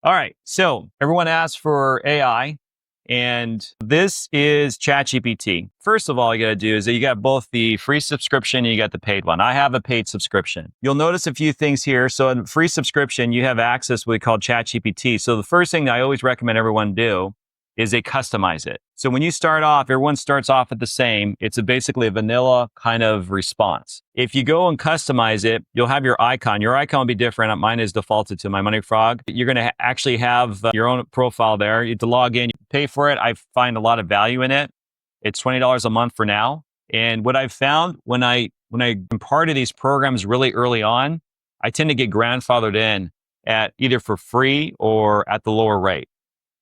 All right. So everyone asks for AI, and this is ChatGPT. First of all, you got to do is that you got both the free subscription and you got the paid one. I have a paid subscription. You'll notice a few things here. So in free subscription, you have access to what we call ChatGPT. So the first thing that I always recommend everyone do is they customize it. So when you start off, everyone starts off at the same. It's basically a vanilla kind of response. If you go and customize it, you'll have your icon. Your icon will be different. Mine is defaulted to my Money Frog. You're going to actually have your own profile there. You have to log in, you pay for it. I find a lot of value in it. It's $20 a month for now. And what I've found when I'm part of these programs really early on, I tend to get grandfathered in at either for free or at the lower rate.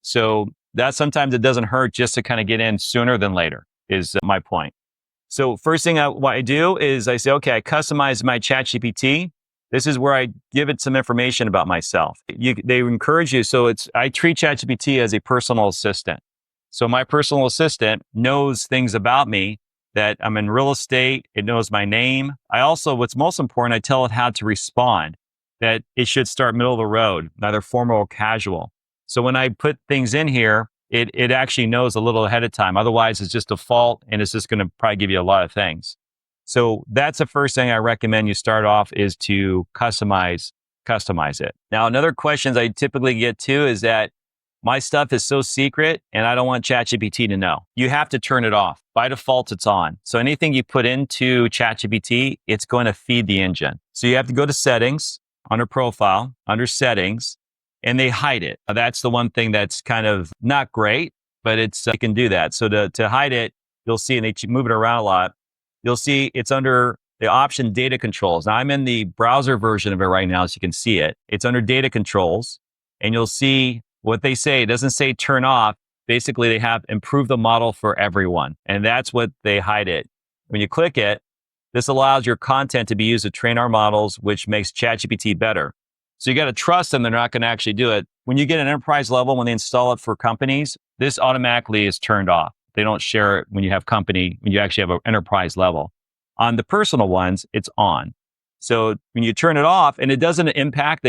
So that sometimes it doesn't hurt just to kind of get in sooner than later is my point. So first thing what I do is I say, okay, I customize my ChatGPT. This is where I give it some information about myself. They encourage you. So I treat ChatGPT as a personal assistant. So my personal assistant knows things about me, that I'm in real estate. It knows my name. What's most important, I tell it how to respond, that it should start middle of the road, neither formal or casual. So when I put things in here, it actually knows a little ahead of time. Otherwise, it's just default and it's just going to probably give you a lot of things. So that's the first thing I recommend you start off is to customize it. Now, another questions I typically get to is that my stuff is so secret and I don't want ChatGPT to know. You have to turn it off. By default, it's on. So anything you put into ChatGPT, it's going to feed the engine. So you have to go to settings, under profile, under settings, and they hide it. That's the one thing that's kind of not great, but you can do that. So to hide it, you'll see, and they move it around a lot, you'll see it's under the option data controls. Now I'm in the browser version of it right now, so you can see it. It's under data controls, and you'll see what they say. It doesn't say turn off. Basically, they have improve the model for everyone, and that's what they hide it. When you click it, this allows your content to be used to train our models, which makes ChatGPT better. So you got to trust them. They're not going to actually do it. When you get an enterprise level, when they install it for companies, this automatically is turned off. They don't share it when you actually have an enterprise level. On the personal ones, it's on. So when you turn it off and it doesn't impact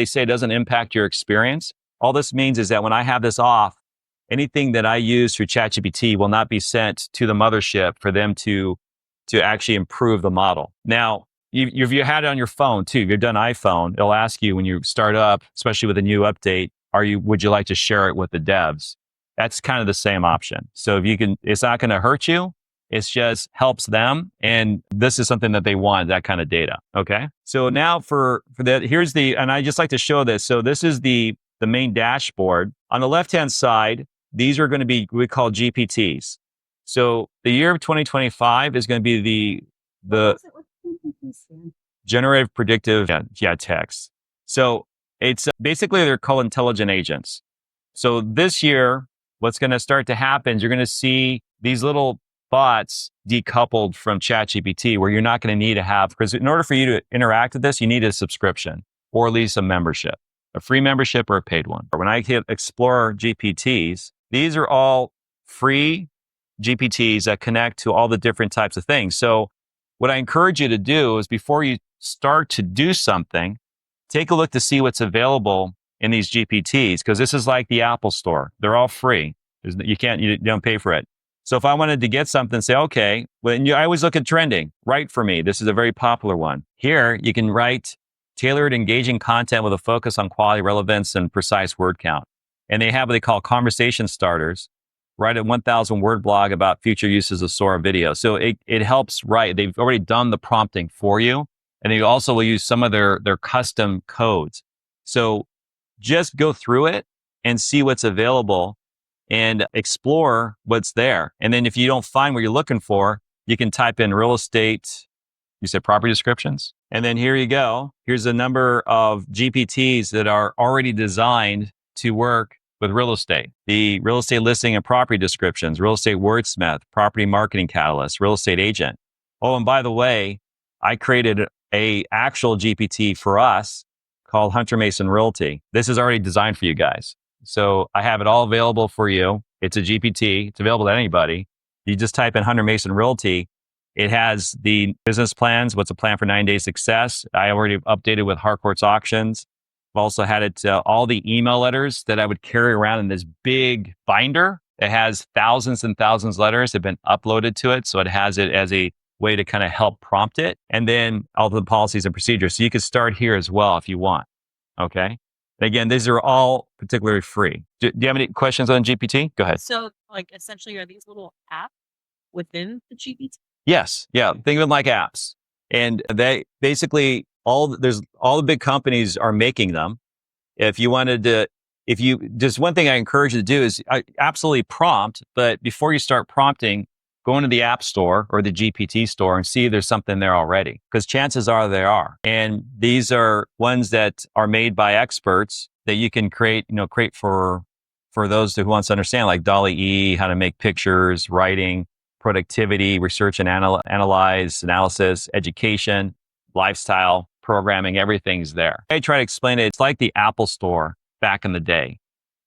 your experience. All this means is that when I have this off, anything that I use through ChatGPT will not be sent to the mothership for them to actually improve the model. Now, if you had it on your phone too, if you've done iPhone, it'll ask you when you start up, especially with a new update, would you like to share it with the devs? That's kind of the same option. So if you can, it's not going to hurt you. It just helps them. And this is something that they want, that kind of data. Okay. So now for that, and I just like to show this. So this is the main dashboard. On the left-hand side, these are going to be what we call GPTs. So the year of 2025 is going to be the generative predictive text. So it's basically they're called intelligent agents. So this year, what's going to start to happen is you're going to see these little bots decoupled from ChatGPT, where you're not going to need to have, because in order for you to interact with this, you need a subscription or at least a membership, a free membership or a paid one. When I hit Explore GPTs, these are all free GPTs that connect to all the different types of things. So what I encourage you to do is before you start to do something, take a look to see what's available in these GPTs, because this is like the Apple Store. They're all free. You don't pay for it. So if I wanted to get something, say, okay, I always look at trending. Write for me. This is a very popular one. Here, you can write tailored, engaging content with a focus on quality, relevance, and precise word count. And they have what they call conversation starters. Write a 1,000 word blog about future uses of Sora video. So it helps write. They've already done the prompting for you. And they also will use some of their custom codes. So just go through it and see what's available and explore what's there. And then if you don't find what you're looking for, you can type in real estate, you said property descriptions. And then here you go. Here's a number of GPTs that are already designed to work with real estate. The real estate listing and property descriptions, real estate wordsmith, property marketing catalyst, real estate agent. Oh, and by the way, I created a actual GPT for us called Hunter Mason Realty. This is already designed for you guys. So I have it all available for you. It's a GPT. It's available to anybody. You just type in Hunter Mason Realty. It has the business plans. What's a plan for 9-day success? I already updated with Harcourt's auctions. I've also had it to all the email letters that I would carry around in this big binder that has thousands and thousands of letters have been uploaded to it. So it has it as a way to kind of help prompt it. And then all the policies and procedures. So you can start here as well if you want. Okay. And again, these are all particularly free. Do you have any questions on GPT? Go ahead. So, like, essentially, are these little apps within the GPT? Yes. Yeah. Think of them like apps. And they basically all the big companies are making them. If you wanted to, just one thing I encourage you to do is absolutely prompt, but before you start prompting, go into the App Store or the GPT store and see if there's something there already, because chances are there are. And these are ones that are made by experts that you can create for those who wants to understand, like Dolly E, how to make pictures, writing, productivity, research and analysis, education, lifestyle, programming, everything's there. I try to explain it. It's like the Apple Store back in the day.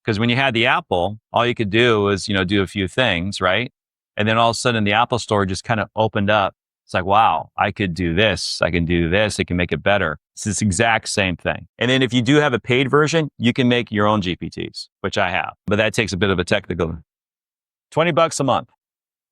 Because when you had the Apple, all you could do was, do a few things, right? And then all of a sudden the Apple Store just kind of opened up. It's like, wow, I could do this. I can do this. It can make it better. It's this exact same thing. And then if you do have a paid version, you can make your own GPTs, which I have. But that takes a bit of a technical, $20 a month.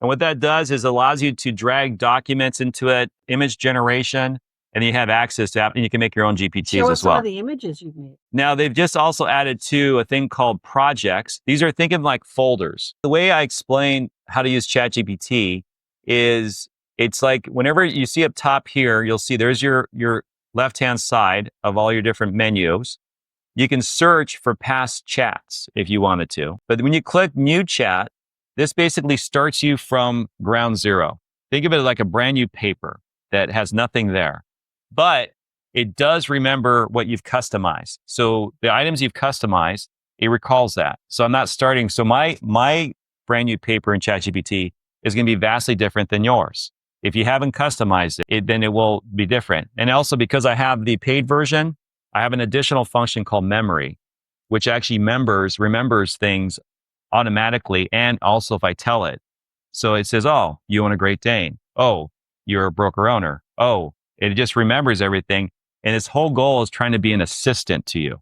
And what that does is allows you to drag documents into it, image generation, and you have access to app, and you can make your own GPTs Show us as well. some of the images you've made. Now, they've just also added to a thing called projects. These are thinking like folders. The way I explain how to use ChatGPT is it's like whenever you see up top here, you'll see there's your left-hand side of all your different menus. You can search for past chats if you wanted to. But when you click new chat, this basically starts you from ground zero. Think of it like a brand new paper that has nothing there. But it does remember what you've customized. So the items you've customized, it recalls that. So I'm not starting. So my brand new paper in ChatGPT is going to be vastly different than yours. If you haven't customized it, then it will be different. And also because I have the paid version, I have an additional function called memory, which actually remembers things automatically. And also if I tell it. So it says, oh, you own a Great Dane. Oh, you're a broker owner. Oh, it just remembers everything. And its whole goal is trying to be an assistant to you.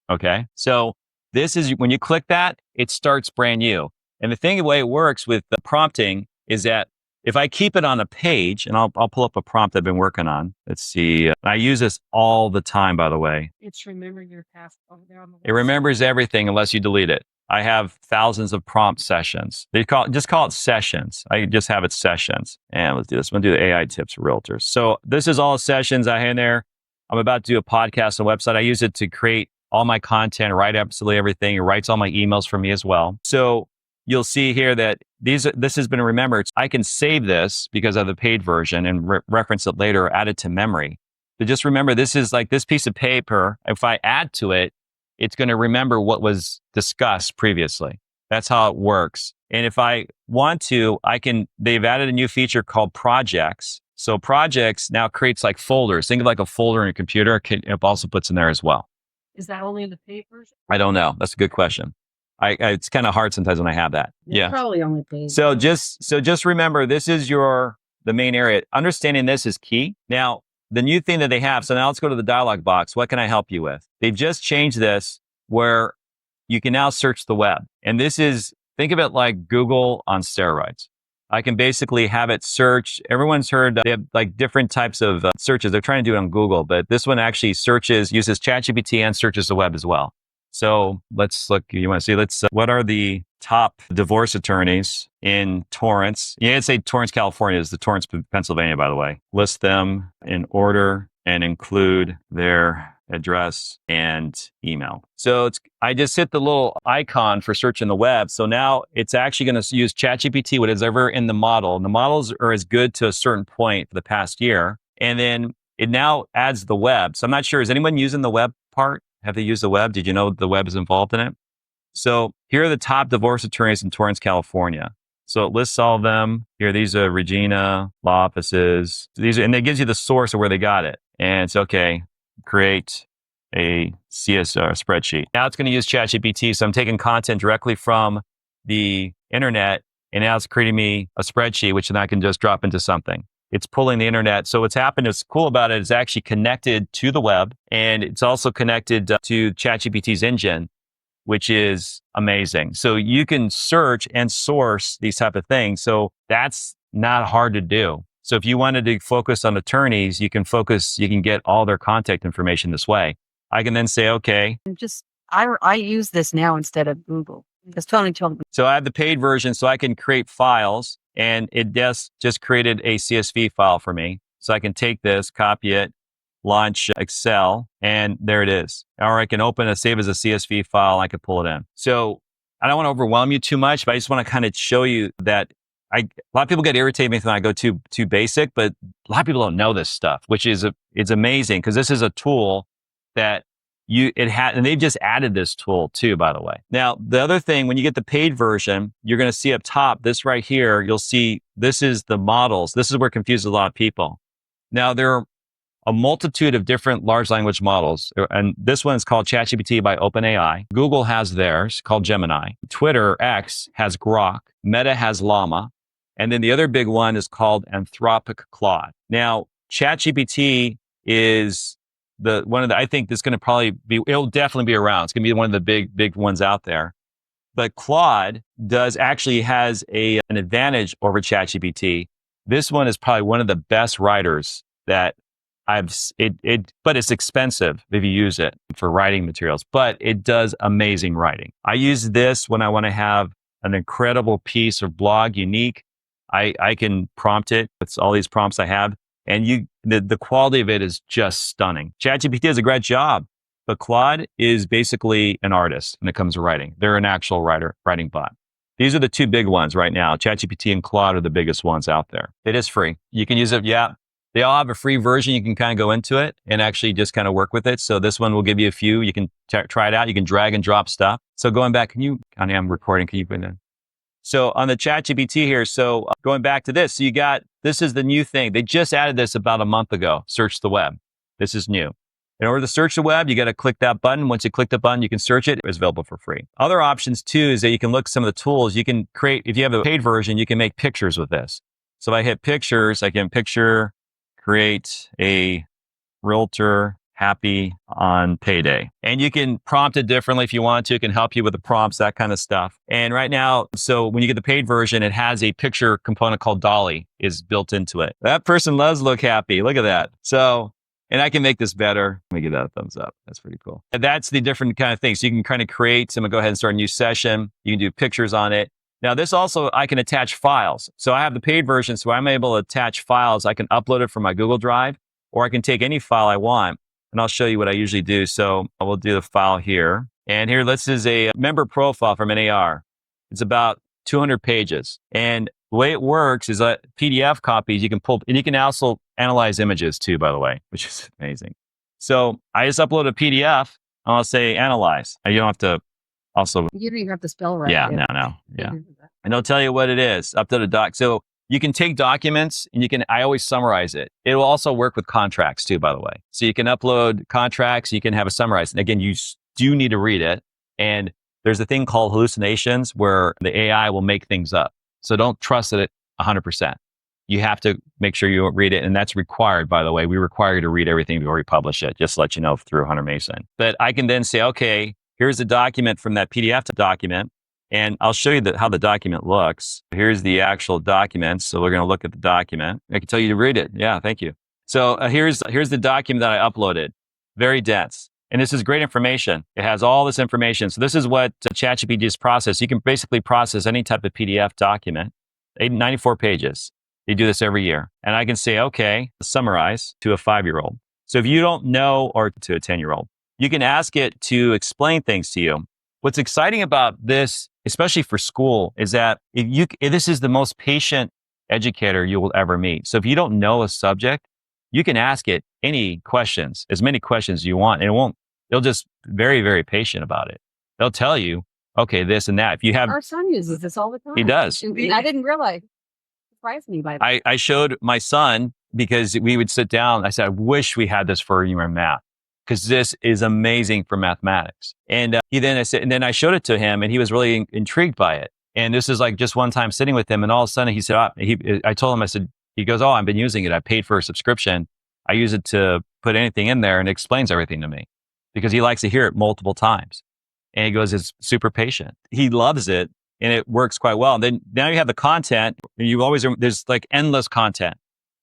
Okay. So this is when you click that, it starts brand new. And the way it works with the prompting is that if I keep it on a page, and I'll pull up a prompt I've been working on. Let's see. I use this all the time, by the way. It's remembering your task over there on the It remembers everything unless you delete it. I have thousands of prompt sessions. Just call it sessions. I just have it sessions. And let's do this. I'm going to do the AI tips for realtors. So this is all sessions I have in there. I'm about to do a podcast on a website. I use it to create all my content, write absolutely everything. It writes all my emails for me as well. So you'll see here that this has been remembered. I can save this because of the paid version and reference it later or add it to memory. But just remember, this is like this piece of paper. If I add to it, it's going to remember what was discussed previously. That's how it works. And if I want to, they've added a new feature called projects. So projects now creates like folders. Think of like a folder in a computer. It also puts in there as well. Is that only in the paid version? I don't know. That's a good question. It's kind of hard sometimes when I have that. It's probably only paid. So just remember, this is the main area. Understanding this is key. Now, the new thing that they have, so now let's go to the dialog box. What can I help you with? They've just changed this where you can now search the web. And think of it like Google on steroids. I can basically have it search. Everyone's heard they have like different types of searches. They're trying to do it on Google, but this one actually uses ChatGPT and searches the web as well. So let's look, you want to see, what are the top divorce attorneys in Torrance? You can't say Torrance, California is the Torrance, Pennsylvania, by the way. List them in order and include their address and email. So I just hit the little icon for searching the web. So now it's actually going to use ChatGPT, whatever in the model. And the models are as good to a certain point for the past year. And then it now adds the web. So I'm not sure, is anyone using the web part? Have they used the web? Did you know the web is involved in it? So here are the top divorce attorneys in Torrance, California. So it lists all of them. Here, these are Regina law offices. And it gives you the source of where they got it. And it's okay, create a CSR spreadsheet. Now it's going to use ChatGPT. So I'm taking content directly from the internet, and now it's creating me a spreadsheet, which then I can just drop into something. it's pulling the internet. So what's happened, what's cool about it is actually connected to the web, and it's also connected to ChatGPT's engine, which is amazing. So you can search and source these type of things. So that's not hard to do. So if you wanted to focus on attorneys, you can get all their contact information this way. I can then say, okay. I use this now instead of Google. Because Tony told me. So I have the paid version, so I can create files, and it just created a CSV file for me. So I can take this, copy it, launch Excel, and there it is. Or I can save as a CSV file. I can pull it in. So I don't want to overwhelm you too much, but I just want to kind of show you that a lot of people get irritated when I go too basic, but a lot of people don't know this stuff, which is it's amazing because this is a tool that and they've just added this tool too, by the way. Now, the other thing, when you get the paid version, you're going to see up top, this right here, you'll see this is the models. This is where it confuses a lot of people. Now, there are a multitude of different large language models, and this one is called ChatGPT by OpenAI. Google has theirs called Gemini. Twitter, X, has Grok. Meta has Llama. And then the other big one is called Anthropic Claude. Now, ChatGPT is I think this is going to probably it'll definitely be around. It's going to be one of the big ones out there. But Claude actually has an advantage over ChatGPT. This one is probably one of the best writers that but it's expensive if you use it for writing materials, but it does amazing writing. I use this when I want to have an incredible piece of blog, unique. I can prompt it. It's all these prompts I have. And the quality of it is just stunning. ChatGPT does a great job, but Claude is basically an artist when it comes to writing. They're an actual writing bot. These are the two big ones right now. ChatGPT and Claude are the biggest ones out there. It is free. You can use it. Yeah. They all have a free version. You can kind of go into it and actually just kind of work with it. So this one will give you a few. You can try it out. You can drag and drop stuff. So going back, I'm recording. Can you put it in? So on the ChatGPT here, going back to this, this is the new thing. They just added this about a month ago, search the web. This is new. In order to search the web, you got to click that button. Once you click the button, you can search it. It's available for free. Other options too is that you can look at some of the tools. You can create, if you have a paid version, you can make pictures with this. So if I hit pictures, I can create a realtor happy on payday. And you can prompt it differently if you want to. It can help you with the prompts, that kind of stuff. And right now, so when you get the paid version, it has a picture component called Dolly is built into it. That person does look happy. Look at that. So, and I can make this better. Let me give that a thumbs up. That's pretty cool. And that's the different kind of things. So you can kind of create, so I'm going to go ahead and start a new session. You can do pictures on it. Now this also, I can attach files. So I have the paid version, so I'm able to attach files. I can upload it from my Google Drive, or I can take any file I want. And I'll show you what I usually do. So I will do the file here. And here, this is a member profile from NAR. It's about 200 pages. And the way it works is that PDF copies you can pull, and you can also analyze images too, by the way, which is amazing. So I just upload a PDF and I'll say analyze. You don't have to also. You don't even have to spell right. Yeah, no. Yeah. And they'll tell you what it is, upload a doc. So you can take documents and I always summarize it. It will also work with contracts too, by the way. So you can upload contracts, you can have it summarized. And again, you do need to read it. And there's a thing called hallucinations where the AI will make things up. So don't trust it 100%. You have to make sure you read it. And that's required, by the way. We require you to read everything before we publish it, just to let you know through Hunter Mason. But I can then say, okay, here's a document from that PDF document. And I'll show you how the document looks. Here's the actual document. So we're going to look at the document. I can tell you to read it. Yeah, thank you. So here's the document that I uploaded. Very dense. And this is great information. It has all this information. So this is what ChatGPT is processed. You can basically process any type of PDF document, 94 pages. They do this every year. And I can say, okay, summarize to a 5-year-old. So if you don't know, or to a 10-year-old, you can ask it to explain things to you. What's exciting about this, especially for school, is that this is the most patient educator you will ever meet. So if you don't know a subject, you can ask it any questions, as many questions as you want, and it'll just very, very patient about it. They'll tell you, okay, this and that. If you have, our son uses this all the time. He does. I didn't realize. Surprised me by that. I showed my son because we would sit down. I said, I wish we had this for you in math, because this is amazing for mathematics. And then I showed it to him, and he was really intrigued by it. And this is like just one time sitting with him, and all of a sudden he said, I told him, I said, He goes, oh, I've been using it. I paid for a subscription. I use it to put anything in there and it explains everything to me because he likes to hear it multiple times. And he goes, it's super patient. He loves it and it works quite well. And then now you have the content. There's like endless content.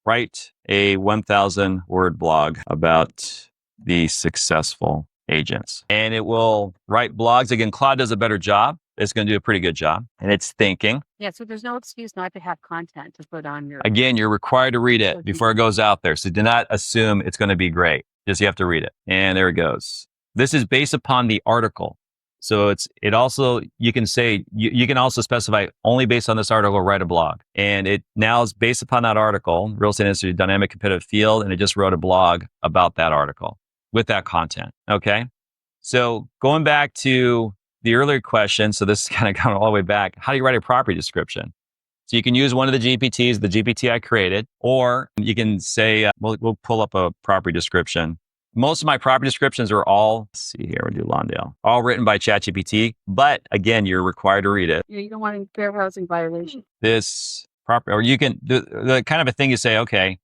Write a 1,000 word blog about the successful agents. And it will write blogs. Again, Claude does a better job. It's going to do a pretty good job. And it's thinking. Yeah, so there's no excuse not to have content to put on your... Again, you're required to read it before it goes out there. So do not assume it's going to be great. Just you have to read it. And there it goes. This is based upon the article. So it also, you can say, you can also specify only based on this article, write a blog. And it now is based upon that article, Real Estate Industry Dynamic Competitive Field, and it just wrote a blog about that article with that content. Okay. So going back to the earlier question, so this is kind of going all the way back. How do you write a property description? So you can use one of the GPTs, the GPT I created, or you can say, we'll pull up a property description. Most of my property descriptions are all, let's see here, we'll do Lawndale, all written by ChatGPT. But again, you're required to read it. Yeah, you don't want any fair housing violation. This property, or you can, the kind of a thing you say, okay,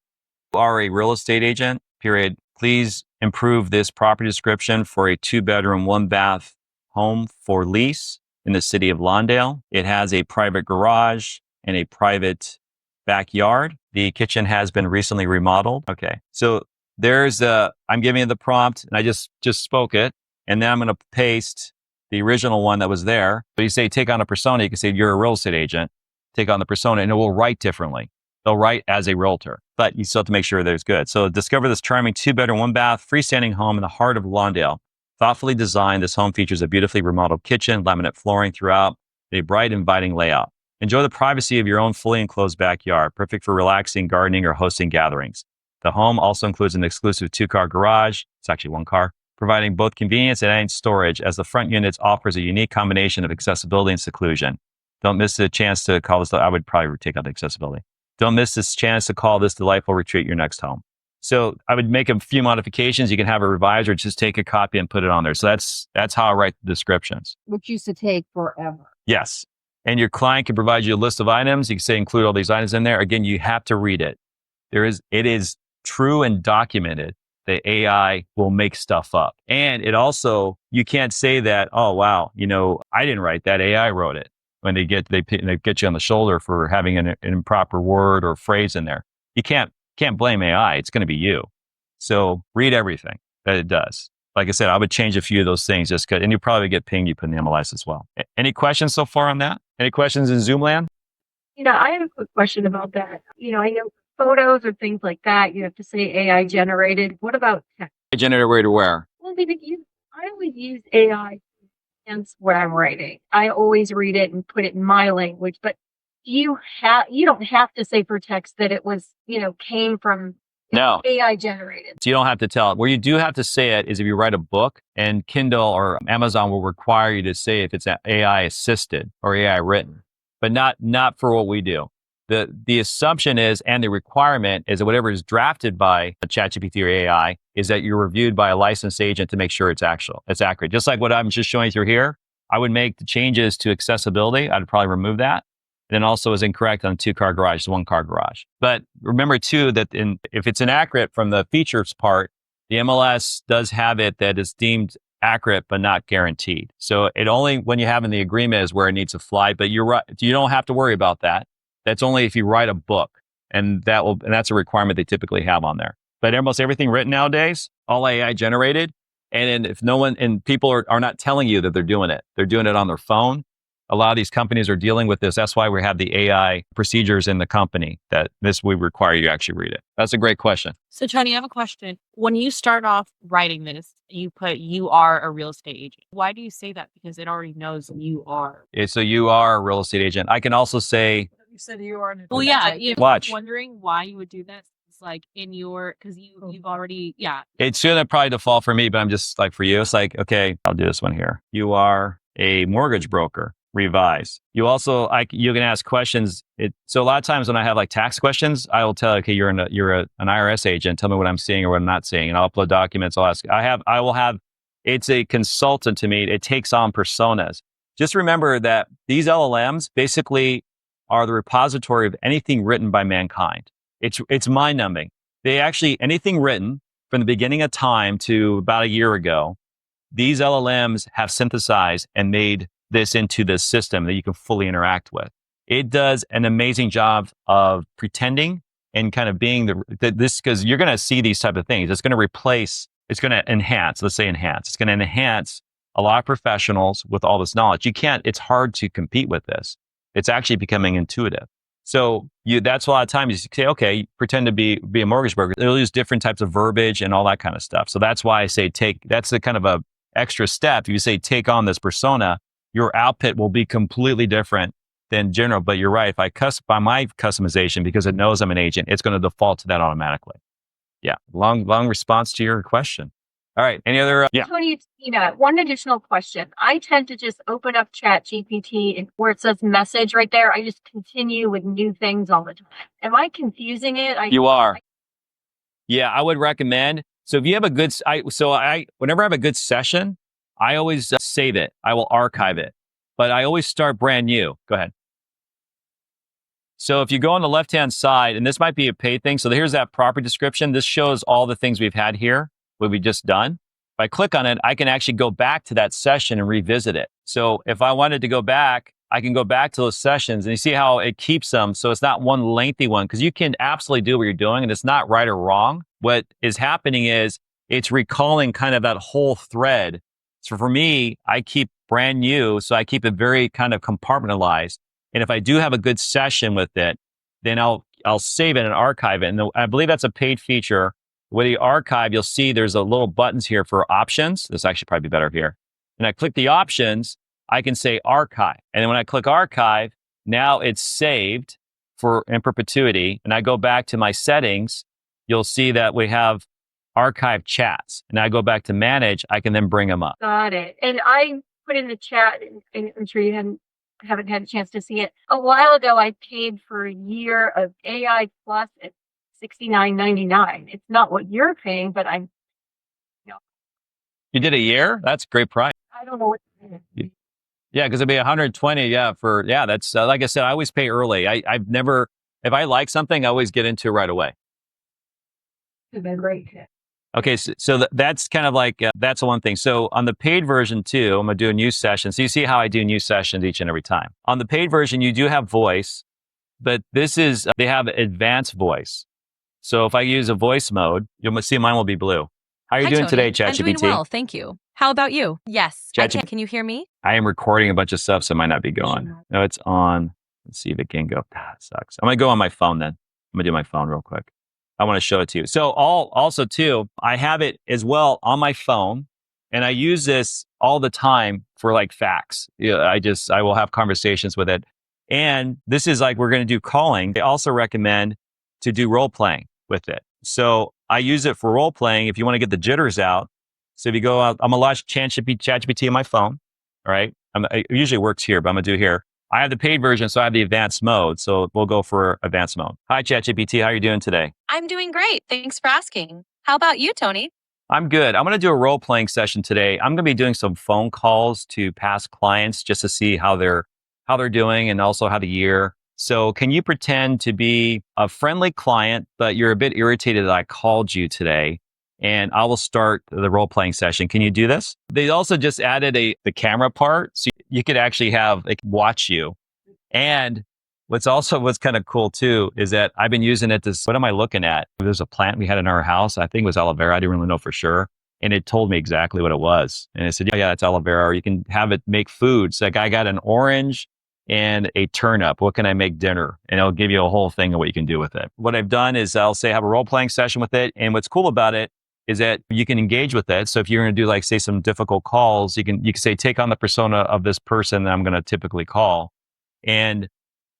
you are a real estate agent, period. Please improve this property description for a 2-bedroom, 1-bath home for lease in the city of Lawndale. It has a private garage and a private backyard. The kitchen has been recently remodeled. Okay. So I'm giving you the prompt and I just spoke it. And then I'm going to paste the original one that was there. So you say, take on a persona. You can say, you're a real estate agent. Take on the persona and it will write differently. They'll write as a realtor, but you still have to make sure that it's good. So discover this charming 2-bedroom, 1-bath, freestanding home in the heart of Lawndale. Thoughtfully designed, this home features a beautifully remodeled kitchen, laminate flooring throughout, a bright, inviting layout. Enjoy the privacy of your own fully enclosed backyard, perfect for relaxing, gardening, or hosting gatherings. The home also includes an exclusive 2-car garage. It's actually 1 car, providing both convenience and storage, as the front unit offers a unique combination of accessibility and seclusion. Don't miss the chance to call this, I would probably take out the accessibility. Don't miss this chance to call this delightful retreat your next home. So I would make a few modifications. You can have it revised or just take a copy and put it on there. So that's how I write the descriptions. Which used to take forever. Yes. And your client can provide you a list of items. You can say include all these items in there. Again, you have to read it. It is true and documented that AI will make stuff up. And it also, you can't say that, oh, wow, I didn't write that, AI wrote it. When they get you on the shoulder for having an improper word or phrase in there. You can't blame AI. It's going to be you. So read everything that it does. Like I said, I would change a few of those things just because, and you probably get pinged, you put in the MLS as well. Any questions so far on that? Any questions in Zoomland? I have a quick question about that. I know photos or things like that, you have to say AI generated. What about text? Generated where? Well, I always use AI to enhance what I'm writing. I always read it and put it in my language, but you don't have to say for text that it was, came from No. AI generated. So you don't have to tell it. Where you do have to say it is if you write a book, and Kindle or Amazon will require you to say if it's AI assisted or AI written, but not for what we do. The assumption is, and the requirement is that whatever is drafted by a ChatGPT or AI is that you're reviewed by a licensed agent to make sure it's accurate. Just like what I'm just showing through here, I would make the changes to accessibility. I'd probably remove that. Then also is incorrect on 2-car garage, 1-car garage. But remember too that if it's inaccurate from the features part, the MLS does have it that is deemed accurate but not guaranteed. So it only when you have in the agreement is where it needs to fly. But you're right, you don't have to worry about that. That's only if you write a book, and that's a requirement they typically have on there. But almost everything written nowadays, all AI generated. And if people are not telling you that they're doing it on their phone. A lot of these companies are dealing with this. That's why we have the AI procedures in the company that we require you actually read it. That's a great question. So Tony, I have a question. When you start off writing this, you put, you are a real estate agent. Why do you say that? Because it already knows you are. So you are a real estate agent. I can also say, You said you are. Well, yeah. Watch. Wondering why you would do that. It's like because you've already, yeah. It's going to probably default for me, but I'm just like for you. It's like, okay, I'll do this one here. You are a mortgage broker. Revise. You also, you can ask questions. So a lot of times when I have like tax questions, I will tell, okay, you're an IRS agent. Tell me what I'm seeing or what I'm not seeing. And I'll upload documents. It's a consultant to me. It takes on personas. Just remember that these LLMs basically are the repository of anything written by mankind. It's mind numbing. They actually, anything written from the beginning of time to about a year ago, these LLMs have synthesized and made this into the system that you can fully interact with. It does an amazing job of pretending and kind of being this, because you're going to see these type of things. It's going to replace, it's going to enhance, let's say enhance. It's going to enhance a lot of professionals with all this knowledge. It's hard to compete with this. It's actually becoming intuitive. So that's a lot of times you say, okay, pretend to be a mortgage broker. They'll use different types of verbiage and all that kind of stuff. So that's why I say that's the kind of a extra step. If you say take on this persona, your output will be completely different than general. But you're right. If I by my customization, because it knows I'm an agent, it's going to default to that automatically. Yeah. Long response to your question. All right. Any other? Yeah. Tony, one additional question. I tend to just open up ChatGPT and where it says message right there, I just continue with new things all the time. Am I confusing it? You are. Yeah, I would recommend. So if you have a good, whenever I have a good session, I always save it. I will archive it, but I always start brand new. Go ahead. So if you go on the left-hand side, and this might be a paid thing. So here's that property description. This shows all the things we've had here, what we just done. If I click on it, I can actually go back to that session and revisit it. So if I wanted to go back, I can go back to those sessions and you see how it keeps them. So it's not one lengthy one, because you can absolutely do what you're doing and it's not right or wrong. What is happening is it's recalling kind of that whole thread. So for me, I keep brand new. So I keep it very kind of compartmentalized. And if I do have a good session with it, then I'll save it and archive it. And I believe that's a paid feature. With the archive, you'll see there's a little buttons here for options. This actually probably be better here. And I click the options, I can say archive. And then when I click archive, now it's saved in perpetuity. And I go back to my settings, you'll see that we have archive chats. And I go back to manage, I can then bring them up. Got it. And I put in the chat, and I'm sure you haven't had a chance to see it. A while ago, I paid for a year of AI Plus at $69.99. It's not what you're paying, but You did a year? That's a great price. I don't know what. Yeah, because it'd be 120. Yeah, that's like I said, I always pay early. I've never, if I like something, I always get into it right away. It's been great. Okay, so that's kind of like, that's the one thing. So on the paid version too, I'm going to do a new session. So you see how I do new sessions each and every time. On the paid version, you do have voice, but they have advanced voice. So if I use a voice mode, you'll see mine will be blue. How are you doing today, ChatGPT? I'm doing well, thank you. How about you? Yes, I can. Can you hear me? I am recording a bunch of stuff, so it might not be going. No, it's on. Let's see if it can go. It sucks. I'm going to go on my phone then. I'm going to do my phone real quick. I want to show it to you. So also too, I have it as well on my phone, and I use this all the time for like facts. I will have conversations with it. And this is like, we're going to do calling. I also recommend to do role playing with it. So I use it for role playing if you want to get the jitters out. So if you go out, I'm going to launch ChatGPT on my phone. All right. It usually works here, but I'm going to do here. I have the paid version, so I have the advanced mode. So we'll go for advanced mode. Hi, ChatGPT. How are you doing today? I'm doing great. Thanks for asking. How about you, Tony? I'm good. I'm going to do a role-playing session today. I'm going to be doing some phone calls to past clients just to see how they're doing and also how the year. So can you pretend to be a friendly client, but you're a bit irritated that I called you today? And I will start the role-playing session. Can you do this? They also just added the camera part, so you could actually have it watch you. And what's kind of cool too is that I've been using it to, what am I looking at? There's a plant we had in our house. I think it was aloe vera. I didn't really know for sure. And it told me exactly what it was. And it said, yeah, it's aloe vera. Or you can have it make food. So like I got an orange and a turnip. What can I make dinner? And it'll give you a whole thing of what you can do with it. What I've done is I'll say have a role-playing session with it. And what's cool about it is that you can engage with it. So if you're going to do like, say, some difficult calls, you can say, take on the persona of this person that I'm going to typically call. And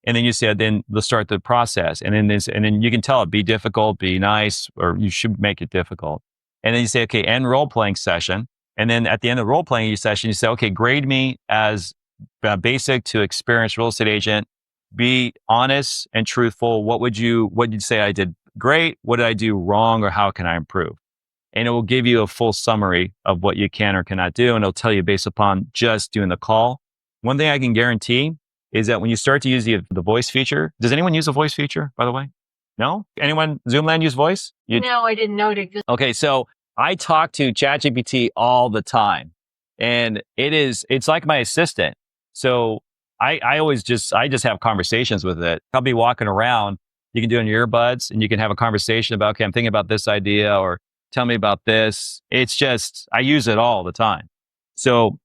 then you say, then let's start the process. And then you can tell it, be difficult, be nice, or you should make it difficult. And then you say, okay, end role-playing session. And then at the end of the role-playing session, you say, okay, grade me as basic to experienced real estate agent. Be honest and truthful. What would you say I did great? What did I do wrong, or how can I improve? And it will give you a full summary of what you can or cannot do. And it'll tell you based upon just doing the call. One thing I can guarantee is that when you start to use the voice feature, does anyone use the voice feature, by the way? No? Anyone Zoomland use voice? No, I didn't know it existed. Okay, so I talk to ChatGPT all the time, and it's like my assistant. So I just have conversations with it. I'll be walking around. You can do it in your earbuds, and you can have a conversation about, okay, I'm thinking about this idea, or tell me about this. It's just I use it all the time. So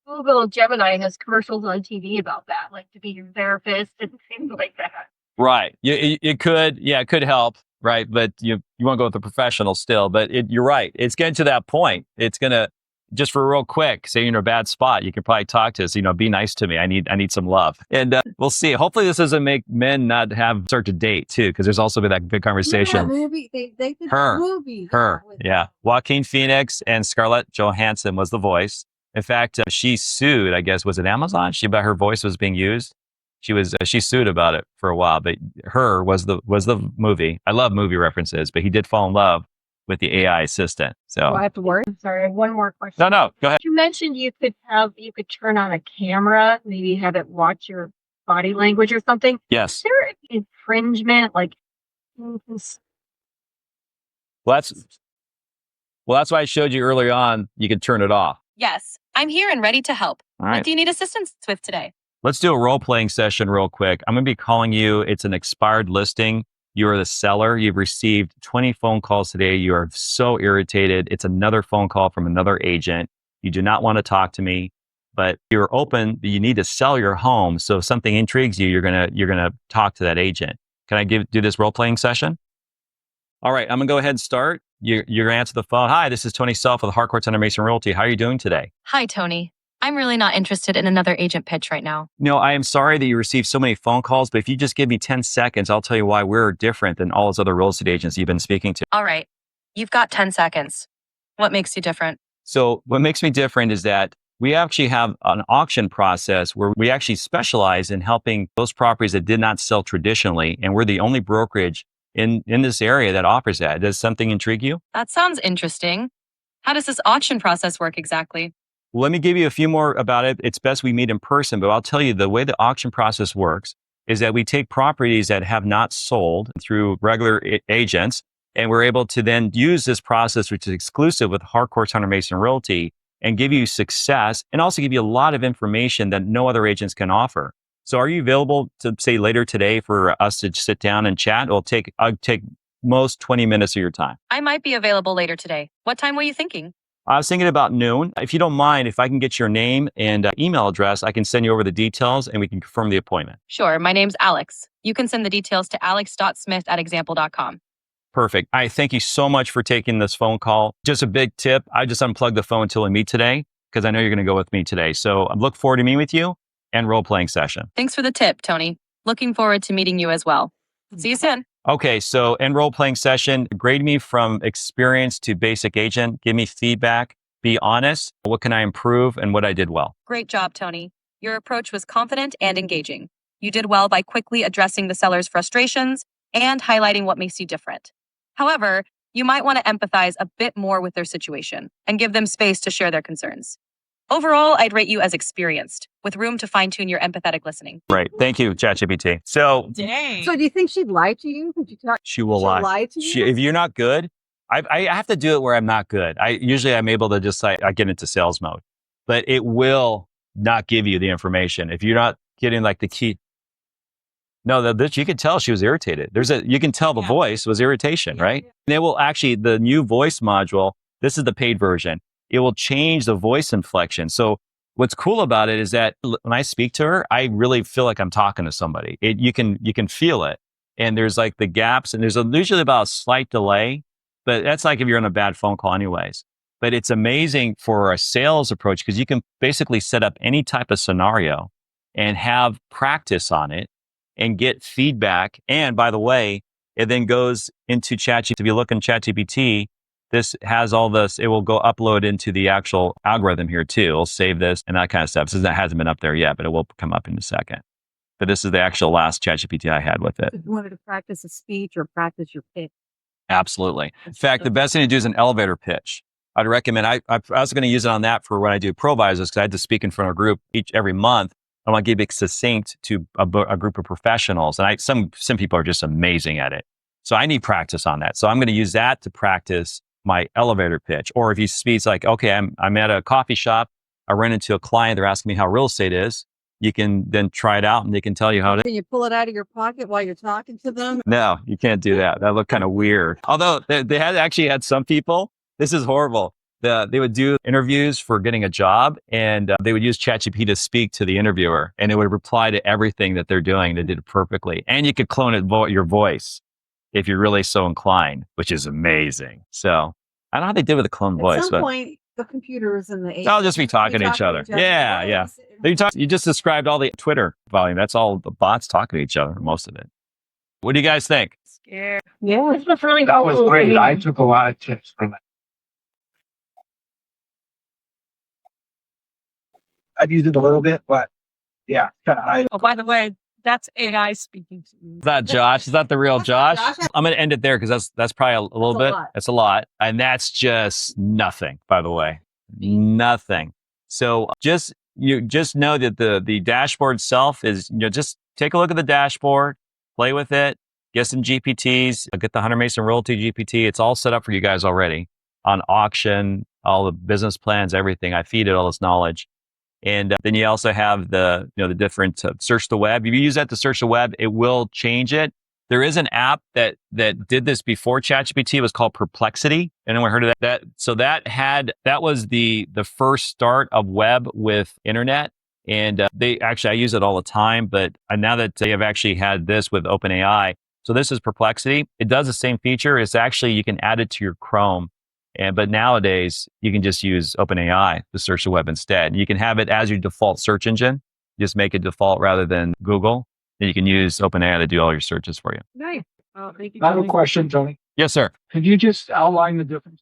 Google Gemini has commercials on TV about that, like to be your therapist and things like that. right, it could help, right? But you want to go with the professional still. But you're right. It's getting to that point. It's gonna just for real quick. Say you're in a bad spot, you can probably talk to us. Be nice to me. I need some love, and we'll see. Hopefully, this doesn't make men not start to date too, because there's also been that good conversation. Movie. They did Her, a movie. yeah. Joaquin Phoenix and Scarlett Johansson was the voice. In fact, she sued. I guess was it Amazon? About her voice was being used. She sued about it for a while, but Her was the movie. I love movie references, but he did fall in love with the AI assistant. So Do I have to worry? I'm sorry, I have one more question. no, go ahead. You mentioned you could turn on a camera, maybe have it watch your body language or something. Yes. Is there an infringement? Like, Well, that's why I showed you earlier on. You can turn it off. Yes, I'm here and ready to help. All What right. do you need assistance with today? Let's do a role-playing session real quick. I'm going to be calling you. It's an expired listing. You are the seller. You've received 20 phone calls today. You are so irritated. It's another phone call from another agent. You do not want to talk to me, but you're open. You need to sell your home. So if something intrigues you, you're gonna talk to that agent. Can I do this role-playing session? All right, I'm going to go ahead and start. You're going to answer the phone. Hi, this is Tony Self with Harcourt Under Mason Realty. How are you doing today? Hi, Tony. I'm really not interested in another agent pitch right now. No, I am sorry that you received so many phone calls, but if you just give me 10 seconds, I'll tell you why we're different than all those other real estate agents you've been speaking to. All right. You've got 10 seconds. What makes you different? So what makes me different is that we actually have an auction process where we actually specialize in helping those properties that did not sell traditionally. And we're the only brokerage in this area that offers that. Does something intrigue you? That sounds interesting. How does this auction process work exactly? Well, let me give you a few more about it. It's best we meet in person, but I'll tell you the way the auction process works is that we take properties that have not sold through regular agents, and we're able to then use this process, which is exclusive with Harcourt Hunter Mason Realty, and give you success and also give you a lot of information that no other agents can offer. So are you available to say later today for us to sit down and chat? I'll take most 20 minutes of your time. I might be available later today. What time were you thinking? I was thinking about noon. If you don't mind, if I can get your name and email address, I can send you over the details and we can confirm the appointment. Sure. My name's Alex. You can send the details to alex.smith@example.com. Perfect. I thank you so much for taking this phone call. Just a big tip. I just unplugged the phone until we meet today because I know you're going to go with me today. So I look forward to meeting with you and role-playing session. Thanks for the tip, Tony. Looking forward to meeting you as well. See you soon. Okay, so in role-playing session, grade me from experienced to basic agent. Give me feedback. Be honest. What can I improve and what I did well? Great job, Tony. Your approach was confident and engaging. You did well by quickly addressing the seller's frustrations and highlighting what makes you different. However, you might want to empathize a bit more with their situation and give them space to share their concerns. Overall, I'd rate you as experienced, with room to fine-tune your empathetic listening. Right. Thank you, ChatGPT. So Dang. So do you think she'd lie to you? Would you talk? she will She'll lie. lie to you? If you're not good, I have to do it where I'm not good. I'm able to just I get into sales mode, but it will not give you the information if you're not getting like the key. No, you can tell she was irritated. You can tell the voice was irritation, right? And it will actually, the new voice module, this is the paid version. It will change the voice inflection. So what's cool about it is that when I speak to her, I really feel like I'm talking to somebody. You can feel it. And there's like the gaps and there's usually about a slight delay, but that's like if you're on a bad phone call anyways. But it's amazing for a sales approach because you can basically set up any type of scenario and have practice on it and get feedback. And by the way, it then goes into ChatGPT. If you look in ChatGPT, this has all this, it will go upload into the actual algorithm here too. It'll save this and that kind of stuff. So that hasn't been up there yet, but it will come up in a second. But this is the actual last ChatGPT I had with it. If you wanted to practice a speech or practice your pitch. Absolutely. In fact, the best thing to do is an elevator pitch. I'd recommend, I was going to use it on that for when I do ProVisors because I had to speak in front of a group every month. I want to give it succinct to a group of professionals. And some people are just amazing at it. So I need practice on that. So I'm going to use that to practice my elevator pitch. Or if you speak like, okay, I'm at a coffee shop. I run into a client. They're asking me how real estate is. You can then try it out and they can tell you how it is. Can you pull it out of your pocket while you're talking to them? No, you can't do that. That looked kind of weird. Although they had actually had some people, this is horrible. They would do interviews for getting a job and they would use ChatGPT to speak to the interviewer and it would reply to everything that they're doing. They did it perfectly. And you could clone your voice if you're really so inclined, which is amazing. So I don't know how they did with the clone voice. At some point, the computers and the they'll just be talking to each other. Yeah, yeah. You just described all the Twitter volume. That's all the bots talking to each other, most of it. What do you guys think? Scared. Yeah, this was really That was cool. great. I took a lot of tips from it. I've used it a little bit, but yeah, Oh, by the way, that's AI speaking to you. Is that Josh? Is that the real That's not Josh? Josh. I'm going to end it there because that's probably a little That's a bit. lot. That's a lot. And that's just nothing, by the way. Nothing. So you just know that the dashboard itself is, just take a look at the dashboard, play with it, get some GPTs, get the Hunter Mason Realty GPT. It's all set up for you guys already on auction, all the business plans, everything. I feed it all this knowledge. And then you also have the different search the web. If you use that to search the web, it will change it. There is an app that did this before ChatGPT. It was called Perplexity. Anyone heard of that? That was the first start of web with internet. And I use it all the time. But now that they have actually had this with OpenAI, so this is Perplexity. It does the same feature. It's actually, you can add it to your Chrome. But nowadays, you can just use OpenAI to search the web instead. You can have it as your default search engine. Just make it default rather than Google. And you can use OpenAI to do all your searches for you. Nice. Oh, thank you. I have a Tony. question, Tony. Yes, sir. Could you just outline the difference?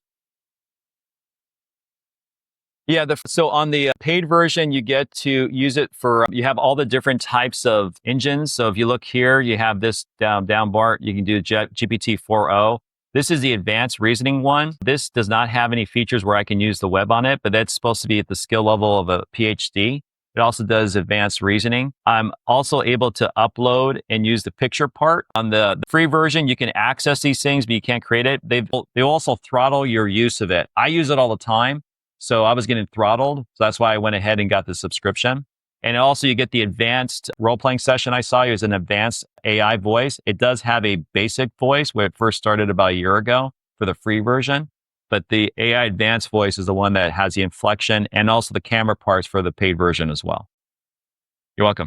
Yeah. So on the paid version, you get to use it for, you have all the different types of engines. So if you look here, you have this down bar. You can do GPT-4o. This is the advanced reasoning one. This does not have any features where I can use the web on it, but that's supposed to be at the skill level of a PhD. It also does advanced reasoning. I'm also able to upload and use the picture part. On the free version, you can access these things, but you can't create it. They also throttle your use of it. I use it all the time, so I was getting throttled. So that's why I went ahead and got the subscription. And also you get the advanced role-playing session I saw you as an advanced AI voice. It does have a basic voice where it first started about a year ago for the free version. But the AI advanced voice is the one that has the inflection and also the camera parts for the paid version as well. You're welcome.